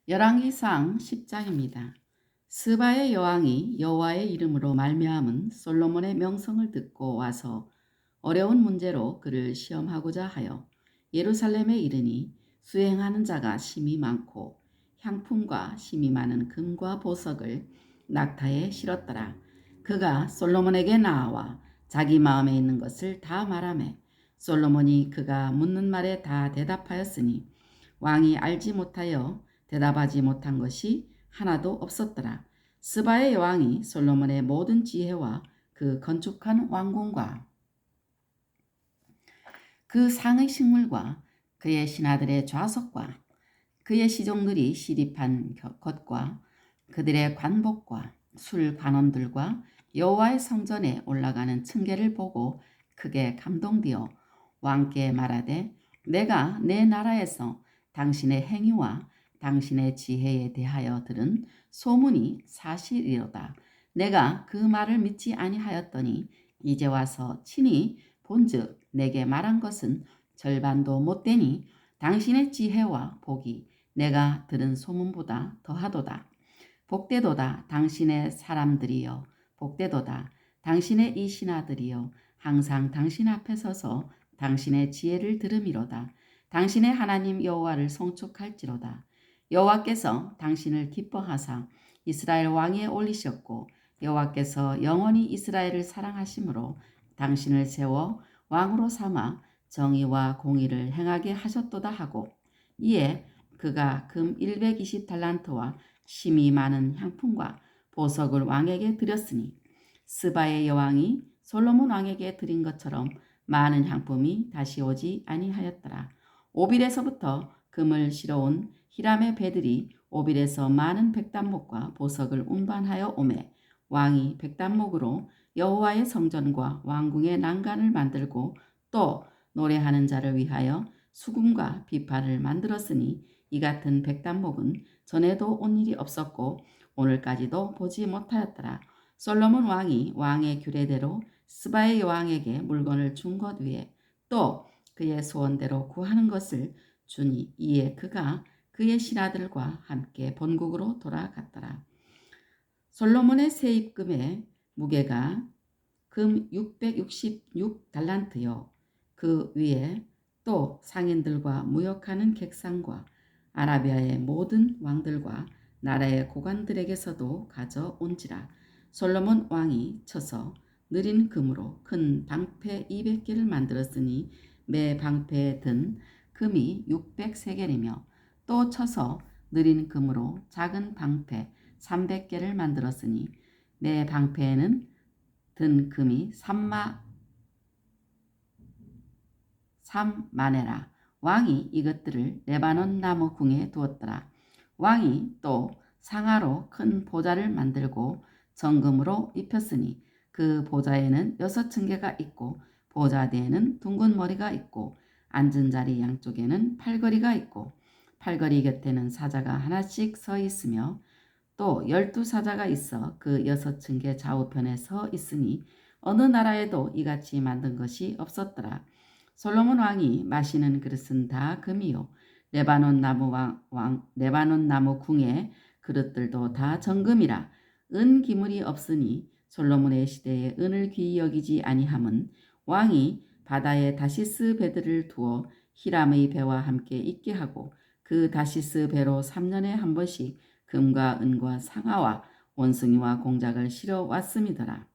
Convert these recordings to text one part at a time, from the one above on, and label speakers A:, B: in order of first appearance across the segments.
A: 열왕기상 10장입니다. 스바의 여왕이 여호와의 이름으로 말미암은 솔로몬의 명성을 듣고 와서 어려운 문제로 그를 시험하고자 하여 예루살렘에 이르니 수행하는 자가 심히 많고 향품과 심히 많은 금과 보석을 낙타에 실었더라. 그가 솔로몬에게 나아와 자기 마음에 있는 것을 다 말하매 솔로몬이 그가 묻는 말에 다 대답하였으니 왕이 알지 못하여 대답하지 못한 것이 하나도 없었더라. 스바의 여왕이 솔로몬의 모든 지혜와 그 건축한 왕궁과 그 상의 식물과 그의 신하들의 좌석과 그의 시종들이 시립한 것과 그들의 관복과 술 관원들과 여호와의 성전에 올라가는 층계를 보고 크게 감동되어 왕께 말하되 내가 내 나라에서 당신의 행위와 당신의 지혜에 대하여 들은 소문이 사실이로다. 내가 그 말을 믿지 아니하였더니 이제 와서 친히 본즉 내게 말한 것은 절반도 못되니 당신의 지혜와 복이 내가 들은 소문보다 더하도다. 복되도다 당신의 사람들이여, 복되도다 당신의 이 신하들이여, 항상 당신 앞에 서서 당신의 지혜를 들음이로다. 당신의 하나님 여호와를 송축할지로다. 여호와께서 당신을 기뻐하사 이스라엘 왕위에 올리셨고 여호와께서 영원히 이스라엘을 사랑하심으로 당신을 세워 왕으로 삼아 정의와 공의를 행하게 하셨도다 하고, 이에 그가 금 120달란트와 심이 많은 향품과 보석을 왕에게 드렸으니 스바의 여왕이 솔로몬 왕에게 드린 것처럼 많은 향품이 다시 오지 아니하였더라. 오빌에서부터 금을 실어온 히람의 배들이 오빌에서 많은 백단목과 보석을 운반하여 오매 왕이 백단목으로 여호와의 성전과 왕궁의 난간을 만들고 또 노래하는 자를 위하여 수금과 비파를 만들었으니 이 같은 백단목은 전에도 온 일이 없었고 오늘까지도 보지 못하였더라. 솔로몬 왕이 왕의 규례대로 스바의 여왕에게 물건을 준 것 위에 또 그의 소원대로 구하는 것을 주니 이에 그가 그의 신하들과 함께 본국으로 돌아갔더라. 솔로몬의 세입금의 무게가 금 666달란트요. 그 위에 또 상인들과 무역하는 객상과 아라비아의 모든 왕들과 나라의 고관들에게서도 가져온지라. 솔로몬 왕이 쳐서 느린 금으로 큰 방패 200개를 만들었으니 매 방패에 든 금이 600세겔이며 또 쳐서 느린 금으로 작은 방패 300개를 만들었으니 매 방패에는 든 금이 3만에라. 왕이 이것들을 레바논 나무 궁에 두었더라. 왕이 또 상아로 큰 보좌를 만들고 정금으로 입혔으니 그 보좌에는 6층계가 있고 보좌대에는 둥근 머리가 있고 앉은 자리 양쪽에는 팔걸이가 있고 팔걸이 곁에는 사자가 하나씩 서 있으며 또 12사자가 있어 그 6층계 좌우편에 서 있으니 어느 나라에도 이같이 만든 것이 없었더라. 솔로몬 왕이 마시는 그릇은 다 금이요 레바논 나무 궁의 그릇들도 다 정금이라. 은 기물이 없으니 솔로몬의 시대에 은을 귀히 여기지 아니함은 왕이 바다에 다시스 배들을 두어 히람의 배와 함께 있게 하고 그 다시스 배로 3년에 한 번씩 금과 은과 상아와 원숭이와 공작을 실어 왔음이더라.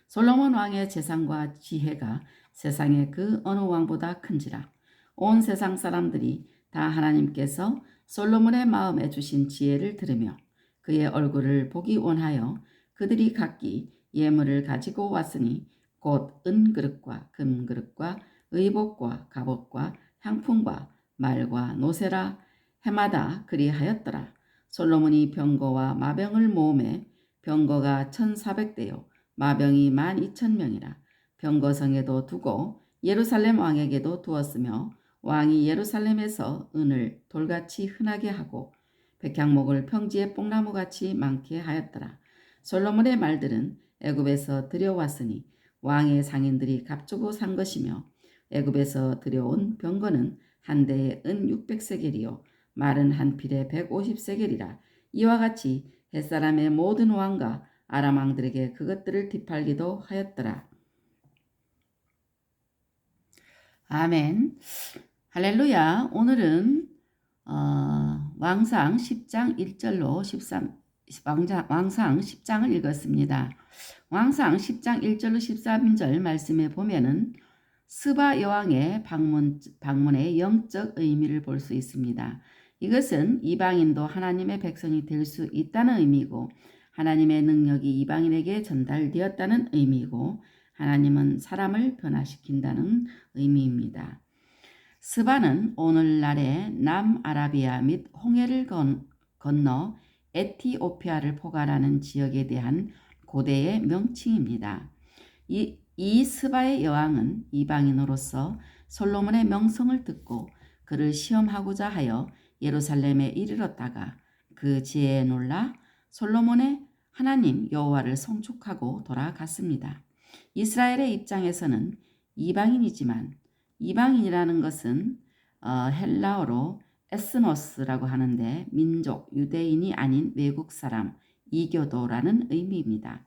A: 솔로몬 왕의 재산과 지혜가 세상의 그 어느 왕보다 큰지라. 온 세상 사람들이 다 하나님께서 솔로몬의 마음에 주신 지혜를 들으며 그의 얼굴을 보기 원하여 그들이 각기 예물을 가지고 왔으니 곧 은그릇과 금그릇과 의복과 갑옷과 향품과 말과 노새라 해마다 그리하였더라. 솔로몬이 병거와 마병을 모으매 병거가 1400대요 마병이 12,000명이라. 병거성에도 두고 예루살렘 왕에게도 두었으며 왕이 예루살렘에서 은을 돌같이 흔하게 하고 백향목을 평지에 뽕나무같이 많게 하였더라. 솔로몬의 말들은 애굽에서 들여왔으니 왕의 상인들이 값주고 산 것이며 애굽에서 들여온 병거는 한 대에 은 600세겔이요 마른 한 필에 150세겔이라. 이와 같이 햇사람의 모든 왕과 아람 왕들에게 그것들을 뒤팔기도 하였더라. 아멘. 할렐루야. 오늘은 왕상 10장 1절로 13 왕상 10장을 읽었습니다. 왕상 10장 1절로 13절 말씀에 보면은 스바 여왕의 방문의 영적 의미를 볼 수 있습니다. 이것은 이방인도 하나님의 백성이 될 수 있다는 의미고 하나님의 능력이 이방인에게 전달되었다는 의미고 하나님은 사람을 변화시킨다는 의미입니다. 스바는 오늘날의 남아라비아 및 홍해를 건너 에티오피아를 포괄하는 지역에 대한 고대의 명칭입니다. 이 스바의 여왕은 이방인으로서 솔로몬의 명성을 듣고 그를 시험하고자 하여 예루살렘에 이르렀다가 그 지혜에 놀라 솔로몬의 하나님 여호와를 송축하고 돌아갔습니다. 이스라엘의 입장에서는 이방인이지만 이방인이라는 것은 헬라어로 에스노스라고 하는데 민족, 유대인이 아닌 외국 사람, 이교도라는 의미입니다.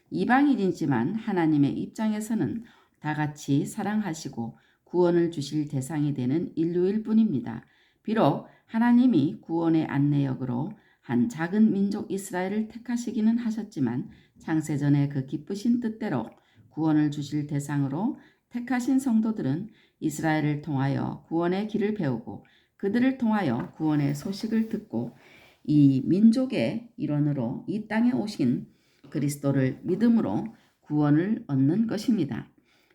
A: 이방인이지만 하나님의 입장에서는 다 같이 사랑하시고 구원을 주실 대상이 되는 인류일 뿐입니다. 비록 하나님이 구원의 안내역으로 한 작은 민족 이스라엘을 택하시기는 하셨지만 창세전의 그 기쁘신 뜻대로 구원을 주실 대상으로 택하신 성도들은 이스라엘을 통하여 구원의 길을 배우고 그들을 통하여 구원의 소식을 듣고 이 민족의 일원으로 이 땅에 오신 그리스도를 믿음으로 구원을 얻는 것입니다.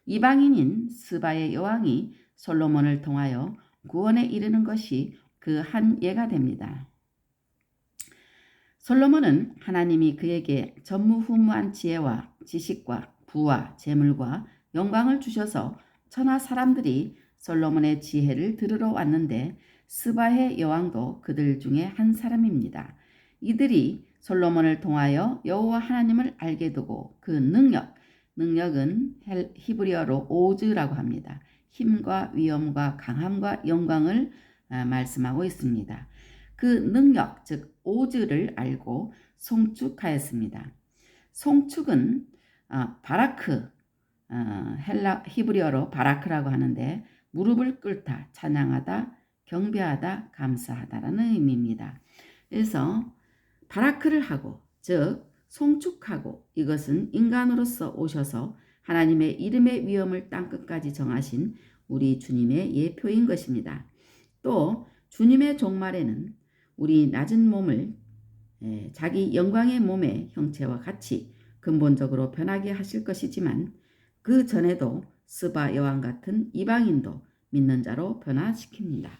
A: 이방인인 스바의 여왕이 솔로몬을 통하여 구원에 이르는 것이 그 한 예가 됩니다. 솔로몬은 하나님이 그에게 전무후무한 지혜와 지식과 부와 재물과 영광을 주셔서 천하 사람들이 솔로몬의 지혜를 들으러 왔는데 스바의 여왕도 그들 중에 한 사람입니다. 이들이 솔로몬을 통하여 여호와 하나님을 알게 되고 그 능력은 히브리어로 오즈라고 합니다. 힘과 위엄과 강함과 영광을 말씀하고 있습니다. 그 능력, 즉 오즈를 알고 송축하였습니다. 송축은 바라크, 히브리어로 바라크라고 하는데 무릎을 꿇다, 찬양하다, 경배하다, 감사하다라는 의미입니다. 그래서 바라크를 하고 즉 송축하고 이것은 인간으로서 오셔서 하나님의 이름의 위엄을 땅끝까지 정하신 우리 주님의 예표인 것입니다. 또 주님의 종말에는 우리 낮은 몸을 자기 영광의 몸의 형체와 같이 근본적으로 변하게 하실 것이지만 그 전에도 스바 여왕 같은 이방인도 믿는 자로 변화시킵니다.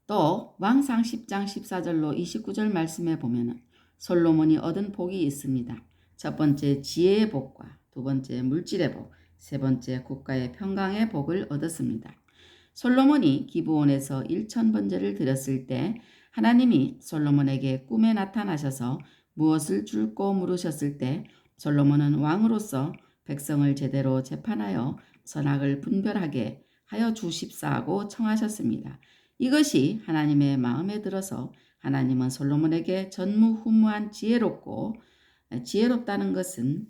A: 또 왕상 10장 14절로 29절 말씀에 보면 솔로몬이 얻은 복이 있습니다. 첫 번째 지혜의 복과 두 번째 물질의 복, 세 번째 국가의 평강의 복을 얻었습니다. 솔로몬이 기브온에서 1000번제를 드렸을 때 하나님이 솔로몬에게 꿈에 나타나셔서 무엇을 줄고 물으셨을 때 솔로몬은 왕으로서 백성을 제대로 재판하여 선악을 분별하게 하여 주십사하고 청하셨습니다. 이것이 하나님의 마음에 들어서 하나님은 솔로몬에게 전무후무한 지혜롭다는 것은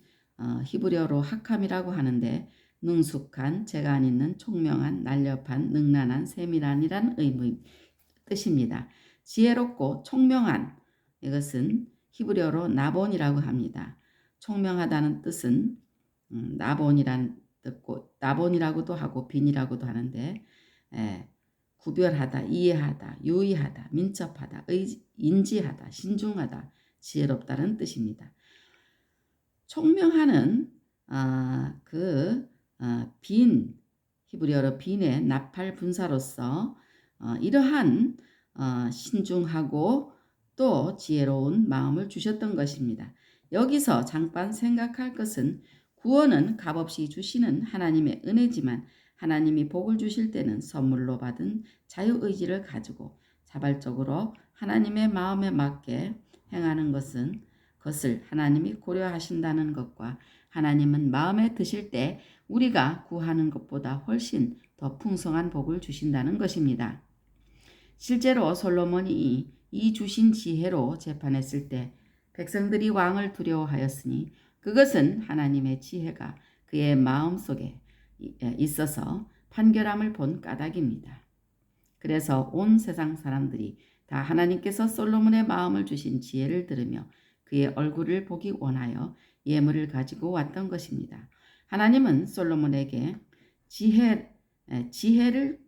A: 히브리어로 학함이라고 하는데 능숙한, 재간 있는, 총명한, 날렵한, 능란한, 세밀한이란 의미 뜻입니다. 지혜롭고 총명한 이것은 히브리어로 나본이라고 합니다. 총명하다는 뜻은 나본이라는 뜻고 나본이라고도 하고 빈이라고도 하는데 구별하다, 이해하다, 유의하다, 민첩하다, 인지하다, 신중하다, 지혜롭다는 뜻입니다. 총명하는 빈, 히브리어로 빈의 나팔 분사로서 이러한 신중하고 또 지혜로운 마음을 주셨던 것입니다. 여기서 잠깐 생각할 것은 구원은 값없이 주시는 하나님의 은혜지만 하나님이 복을 주실 때는 선물로 받은 자유의지를 가지고 자발적으로 하나님의 마음에 맞게 행하는 것을 하나님이 고려하신다는 것과 하나님은 마음에 드실 때 우리가 구하는 것보다 훨씬 더 풍성한 복을 주신다는 것입니다. 실제로 솔로몬이 이 주신 지혜로 재판했을 때 백성들이 왕을 두려워하였으니 그것은 하나님의 지혜가 그의 마음속에 있어서 판결함을 본 까닭입니다. 그래서 온 세상 사람들이 다 하나님께서 솔로몬의 마음을 주신 지혜를 들으며 그의 얼굴을 보기 원하여 예물을 가지고 왔던 것입니다. 하나님은 솔로몬에게 지혜를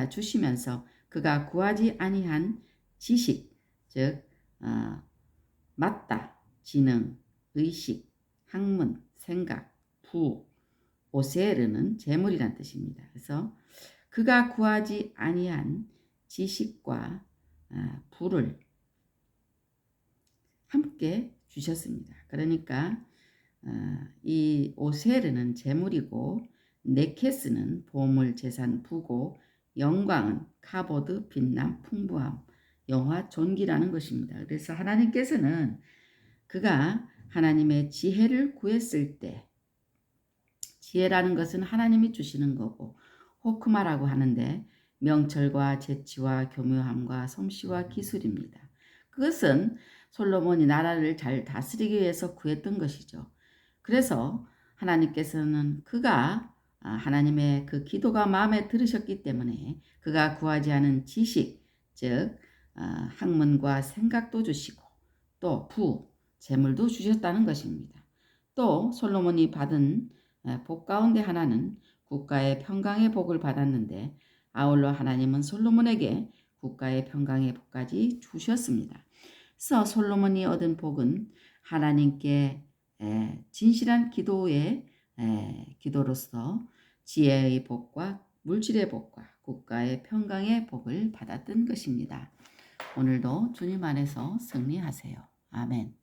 A: 주시면서 그가 구하지 아니한 지식, 즉 맞다, 지능, 의식, 학문, 생각, 부, 오세르는 재물이란 뜻입니다. 그래서 그가 구하지 아니한 지식과 부를 함께 주셨습니다. 그러니까 이 오세르는 재물이고 네케스는 보물, 재산, 부고 영광은 카보드, 빛남, 풍부함, 영화, 존귀라는 것입니다. 그래서 하나님께서는 그가 하나님의 지혜를 구했을 때 지혜라는 것은 하나님이 주시는 거고 호크마라고 하는데 명철과 재치와 교묘함과 솜씨와 기술입니다. 그것은 솔로몬이 나라를 잘 다스리기 위해서 구했던 것이죠. 그래서 하나님께서는 그가 하나님의 그 기도가 마음에 들으셨기 때문에 그가 구하지 않은 지식, 즉 학문과 생각도 주시고 또 재물도 주셨다는 것입니다. 또 솔로몬이 받은 복 가운데 하나는 국가의 평강의 복을 받았는데 아울러 하나님은 솔로몬에게 국가의 평강의 복까지 주셨습니다. 그래서 솔로몬이 얻은 복은 하나님께 진실한 기도로서 지혜의 복과 물질의 복과 국가의 평강의 복을 받았던 것입니다. 오늘도 주님 안에서 승리하세요. 아멘.